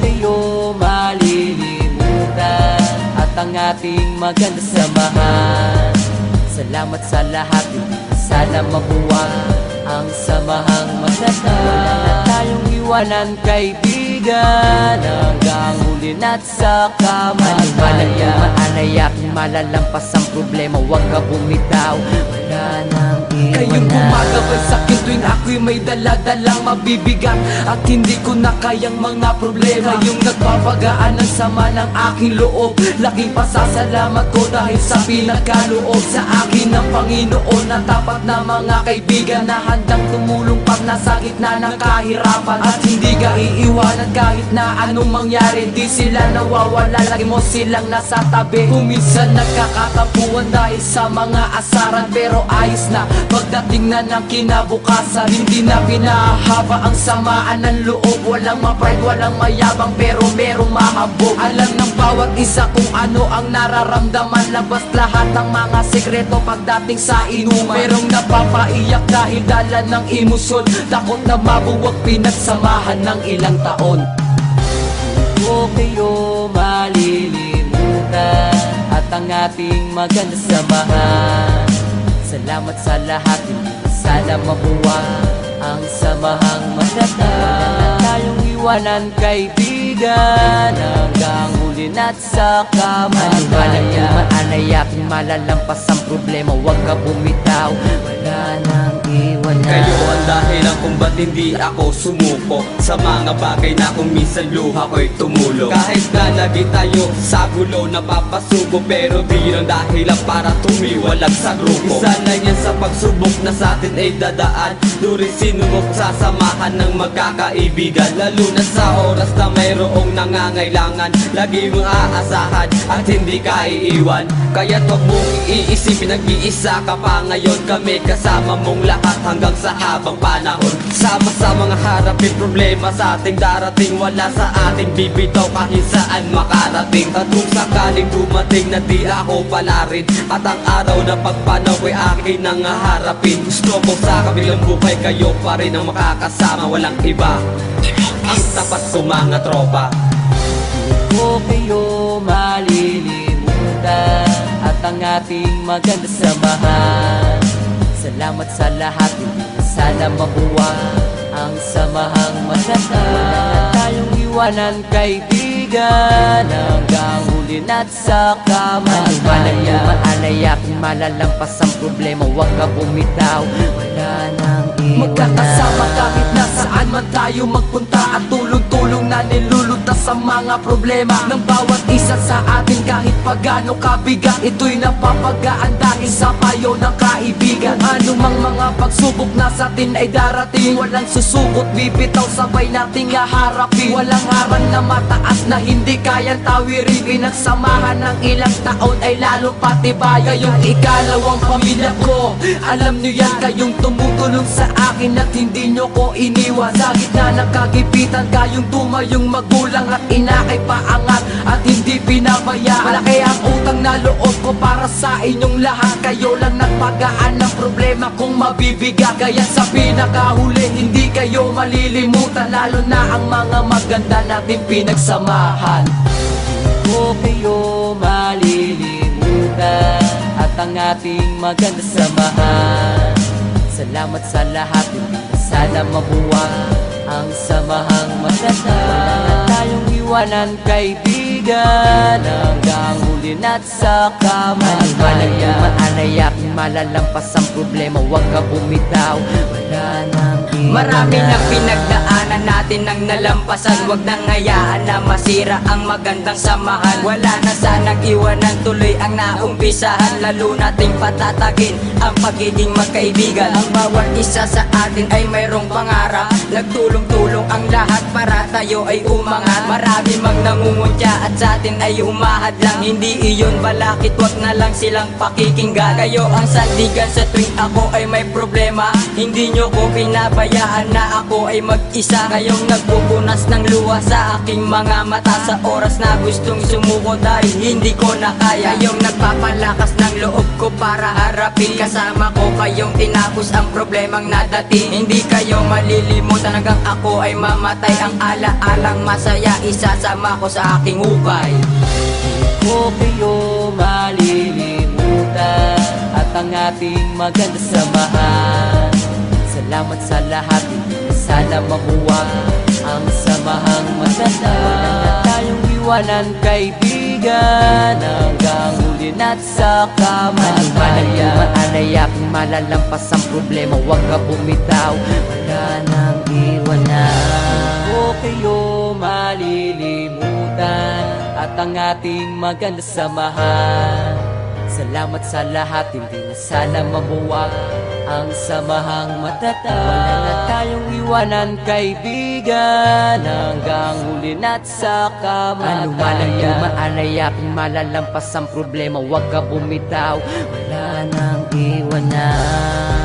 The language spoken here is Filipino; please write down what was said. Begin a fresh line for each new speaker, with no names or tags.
kayo malilimutan at ang ating maganda samahan. Salamat sa lahat, hindi na sana mabuwang ang samahang magdadala. Wala na tayong iwanan kaibigan hanggang huli na't sa kamatayan. Manaya kung malalampas ang problema, huwag ka bumitaw, wala nang iwanan.
Kayong gumagabay sa'kin tuwing ako'y may daladalang mabibigat at hindi ko na kayang mga problema. Yung nagpapagaan ng sama ng aking loob, laking pasasalamat ko dahil sa pinagkaloob sa akin ng Panginoon na tapat na mga kaibigan na handang tumulong pag nasa gitna ng kahirapan at hindi ka iiwanan kahit na anong mangyari. Di sila nawawala, lagi mo silang nasa tabi. Kung minsan nagkakatapuan dahil sa mga asaran, pero ayos na pagdating na ng kinabukasan. Hindi na pinahaba ang samaan ng loob, walang ma-pride, walang mayabang, pero merong mahabog. Alam ng bawat isa kung ano ang nararamdaman, labas lahat ng mga sekreto pagdating sa inuman. Merong napapaiyak dahil dala ng emosyon, takot na mabuwag pinagsamahan ng ilang taon.
O kayo malilimutan at ang ating maganda samahan. Salamat sa lahat, hindi na sana mabuwang ang samahang magdadala. Wala na tayong iwanan kaibigan hanggang huli na't sa kamatayan. Manaya kung malalampas ang problema, huwag ka bumitaw, wala nang iwanan.
Kayo ang dahilan kung ba't hindi ako sumuko sa mga bagay na kung minsan luha ko'y tumulo. Kahit na lagi tayo sa gulo napapasubo, pero di yun ang dahilan para tumiwalag sa grupo. Isa lang yan sa pagsubok na sa atin ay dadaan, during sinubok sa samahan ng magkakaibigan. Lalo na sa oras na mayroong nangangailangan, lagi mong aasahan at hindi ka iiwan. Kaya't huwag mong iisipin, nag-iisa ka pa ngayon. Kami kasama mong lahat hanggang sa habang panahon. Sama-sama nga harapin problema sa ating darating, wala sa ating bibitaw kahit saan makarating. At kung sakaling dumating na di ako pala rin, at ang araw na pagpanaw ay akin nang harapin, gusto ko sa kabilang buhay kayo pa rin ang makakasama, walang iba ang tapat ko mga tropa.
O kayo malilimutan at ang ating maganda samahan. Salamat sa lahat, hindi na sana mabuwang ang samahang magdadala. Wala na tayong iwanan kaibigan hanggang huli na't sa kamatayan. Manaya kung malalampas ang problema, huwag ka bumitaw, wala nang iwanan.
Magkakasama kahit nasaan man tayo magpunta, at tulong-tulong na nilulutas sa mga problema ng bawat isa sa atin. Kahit pagano kabigat, ito'y napapagaan dahil sa payo ng kaibigan. Kung anumang mga pagsubok na sa atin ay darating, walang susubot, bibitaw, sabay nating haharapin. Walang haran na mataas na hindi kayang tawirin. Pinagsamahan ng ilang taon ay lalo patibay. Kayong ikalawang pamilya ko, alam nyo yan, kayong tumutulong sa akin at hindi nyo ko iniwan. Sa gitna ng kagipitan, kayong tumayong magulang at inakay paangat at hindi pinabayaan. Malaki ang utang na loob ko para sa inyong lahat. Kayo lang nagpagaan ng problema kung mabibigat. Kaya sa pinakahuli, hindi kayo malilimutan, lalo na ang mga maganda natin pinagsamahan.
O kayo malilimutan at ang ating maganda samahan. Salamat sa lahat, hindi na sana mabuwang ang samahang magdadala. Wala na tayong iwanan kaibigan hanggang huli na't sa kamatayan. Manaya kung malalampas ang problema, huwag ka bumitaw, wala nang iwanan.
Marami na pinagdaanan natin ang nalampasan, wag nang hayaan na masira ang magandang samahan. Wala na sanang iwanan, tuloy ang naumpisahan, lalo nating patatagin ang pagiging magkaibigan. Ang bawat isa sa atin ay mayroong pangarap, nagtulong-tulong ang lahat para tayo ay umangat. Marami mang nangunguntya at sa atin ay humahad lang, hindi iyon balakit, wag na lang silang pakikinggan. Kayo ang sandigan sa tuwing ako ay may problema, hindi nyo ko pinabayaan na ako ay mag-isa. kita. Kayong nagpupunas ng luha sa aking mga mata, sa oras na gustong sumuko dahil hindi ko na kaya. Kayong nagpapalakas ng loob ko para harapin, kasama ko kayong tinapos ang problemang nadating. Hindi kayo malilimutan hanggang ako ay mamatay. Ang ala-alang masaya isasama ko sa aking hukay.
Ko kayo malilimutan at ang ating maganda samahan. Salamat sa lahat, hindi na sana mabuwag ang samahang maganda. Wala na tayong iwanan, kaibigan, hanggang huli na't sa kamatayan. Maalayak, malalampas ang problema, huwag ka bumitaw, wala nang iwanan. Ko kayo malilimutan at ang ating maganda samahan. Salamat sa lahat, hindi na sana mabuwag ang samahang matatag. Wala na tayong iwanan, kaibigan, hanggang huli na't sa kamatayan. Ano man ang lumaalayak, malalampas ang problema, huwag ka bumitaw, wala nang iwanan.